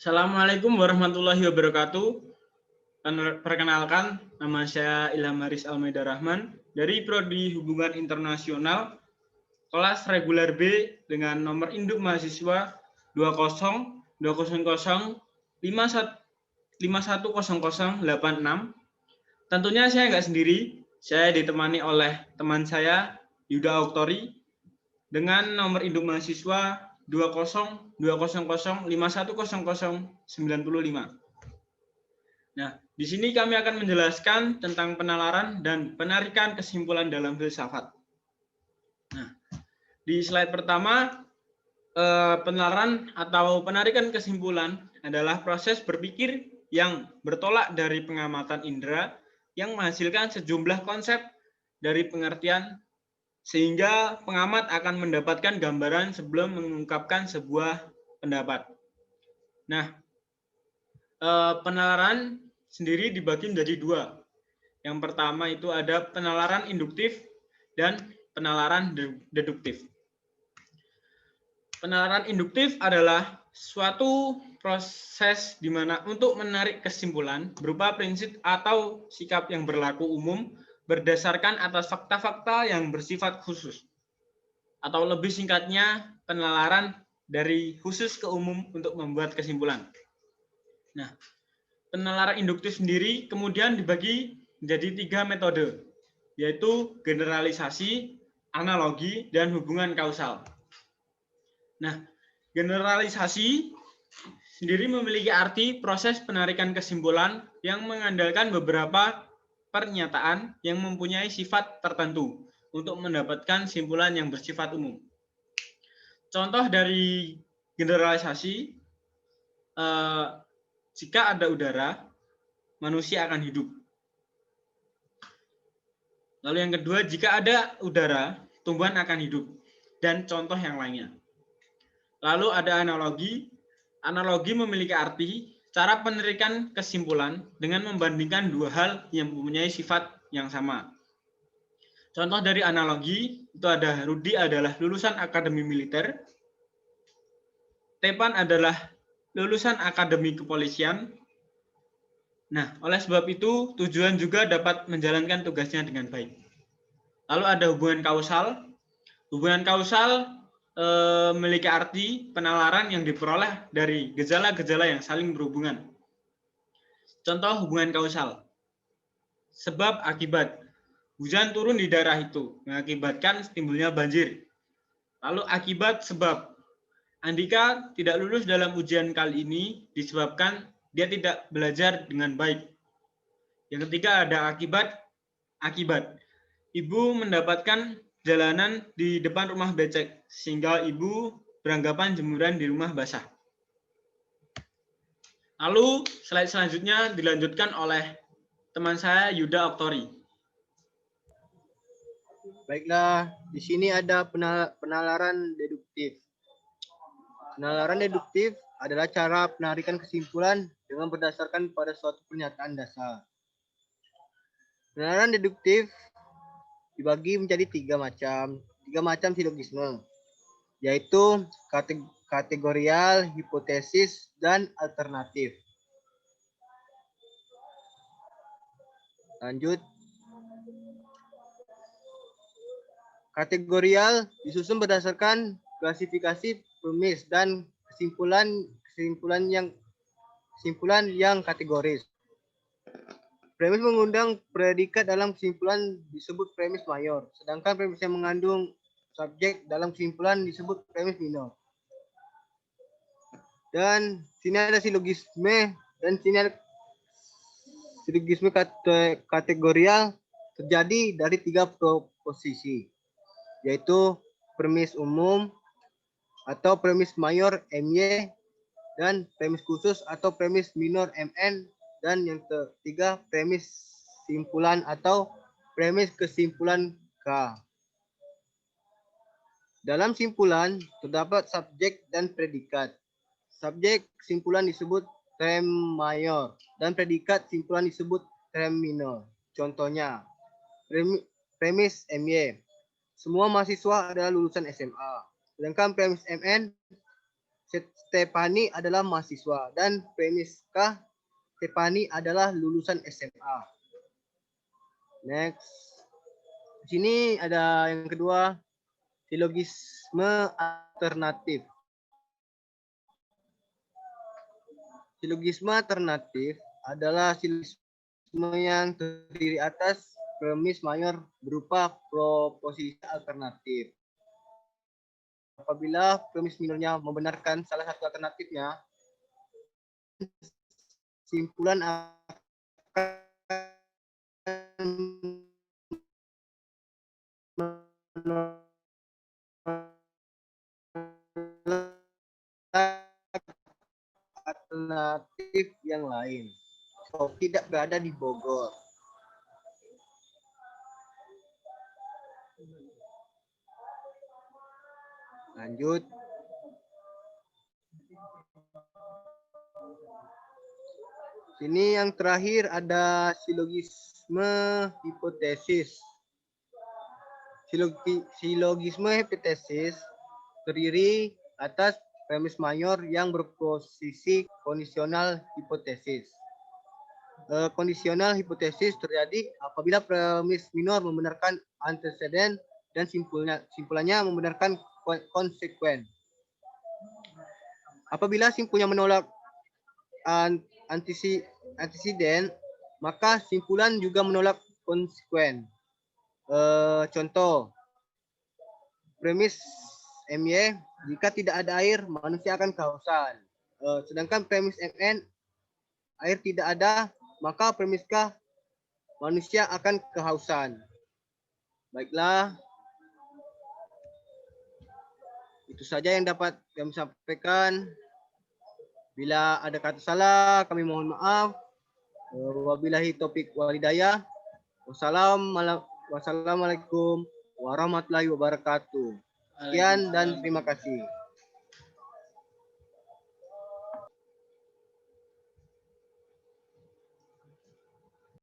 Assalamualaikum warahmatullahi wabarakatuh. Perkenalkan, nama saya Ilham Haris Almeida Rahman dari Prodi Hubungan Internasional, kelas reguler B dengan nomor induk mahasiswa 20 200 510086. Tentunya saya nggak sendiri, saya ditemani oleh teman saya Yuda Oktori dengan nomor induk mahasiswa 20 200 510095. Nah, di sini kami akan menjelaskan tentang penalaran dan penarikan kesimpulan dalam filsafat. Nah, di slide pertama, penalaran atau penarikan kesimpulan adalah proses berpikir yang bertolak dari pengamatan indera yang menghasilkan sejumlah konsep dari pengertian sehingga pengamat akan mendapatkan gambaran sebelum mengungkapkan sebuah pendapat. Nah, penalaran sendiri dibagi menjadi dua. Yang pertama itu ada penalaran induktif dan penalaran deduktif. Penalaran induktif adalah suatu proses di mana untuk menarik kesimpulan berupa prinsip atau sikap yang berlaku umum berdasarkan atas fakta-fakta yang bersifat khusus. Atau lebih singkatnya, penalaran dari khusus ke umum untuk membuat kesimpulan. Nah, penalaran induktif sendiri kemudian dibagi menjadi 3 metode, yaitu generalisasi, analogi, dan hubungan kausal. Nah, generalisasi sendiri memiliki arti proses penarikan kesimpulan yang mengandalkan beberapa pernyataan yang mempunyai sifat tertentu untuk mendapatkan simpulan yang bersifat umum. Contoh dari generalisasi, jika ada udara, manusia akan hidup. Lalu yang kedua, jika ada udara, tumbuhan akan hidup. Dan contoh yang lainnya. Lalu ada analogi. Analogi memiliki arti cara penarikan kesimpulan dengan membandingkan dua hal yang mempunyai sifat yang sama. Contoh dari analogi itu ada Rudi adalah lulusan akademi militer, Tepan adalah lulusan akademi kepolisian. Nah, oleh sebab itu tujuan juga dapat menjalankan tugasnya dengan baik. Lalu ada hubungan kausal. Hubungan kausal memiliki arti penalaran yang diperoleh dari gejala-gejala yang saling berhubungan. Contoh hubungan kausal. Sebab akibat. Hujan turun di daerah itu mengakibatkan timbulnya banjir. Lalu akibat sebab. Andika tidak lulus dalam ujian kali ini disebabkan dia tidak belajar dengan baik. Yang ketiga ada akibat. Akibat. Ibu mendapatkan jalanan di depan rumah becek sehingga ibu beranggapan jemuran di rumah basah. Lalu slide selanjutnya dilanjutkan oleh teman saya Yuda Oktori. Baiklah, di sini ada penalaran deduktif. Penalaran deduktif adalah cara penarikan kesimpulan dengan berdasarkan pada suatu pernyataan dasar. Penalaran deduktif dibagi menjadi tiga macam silogisme, yaitu kategorial, hipotesis, dan alternatif. Lanjut. Kategorial disusun berdasarkan klasifikasi premis dan kesimpulan yang kategoris. Premis mengundang predikat dalam kesimpulan disebut premis mayor, sedangkan premis yang mengandung subjek dalam kesimpulan disebut premis minor. Dan sini ada silogisme dan sini ada silogisme kategorial terjadi dari tiga proposisi, yaitu premis umum atau premis mayor MY dan premis khusus atau premis minor MN, dan yang ketiga premis simpulan atau premis kesimpulan K. Dalam simpulan terdapat subjek dan predikat. Subjek simpulan disebut rem mayor dan predikat simpulan disebut rem minor. Contohnya, premis MY. Semua mahasiswa adalah lulusan SMA. Sedangkan premis MN, Stefani adalah mahasiswa dan premis K. Stefani adalah lulusan SMA. Next. Di sini ada yang kedua, silogisme alternatif. Silogisme alternatif adalah silogisme yang terdiri atas premis mayor berupa proposisi alternatif. Apabila premis minornya membenarkan salah satu alternatifnya, simpulan akan alternatif yang lain. So, tidak berada di Bogor. Lanjut. Sini yang terakhir ada silogisme hipotesis. Silogisme hipotesis terdiri atas premis mayor yang berposisi kondisional hipotesis. Kondisional hipotesis terjadi apabila premis minor membenarkan anteseden dan simpulannya membenarkan konsekuen. Apabila simpulnya menolak antisiden, maka simpulan juga menolak konsekuen. Contoh, premis MY, jika tidak ada air, manusia akan kehausan. Sedangkan premis MN, air tidak ada, maka premis K, manusia akan kehausan. Baiklah, itu saja yang dapat kami sampaikan. Bila ada kata salah, kami mohon maaf. Wabillahi taufiq wal hidayah. Wassalamualaikum warahmatullahi wabarakatuh. Sekian dan terima kasih.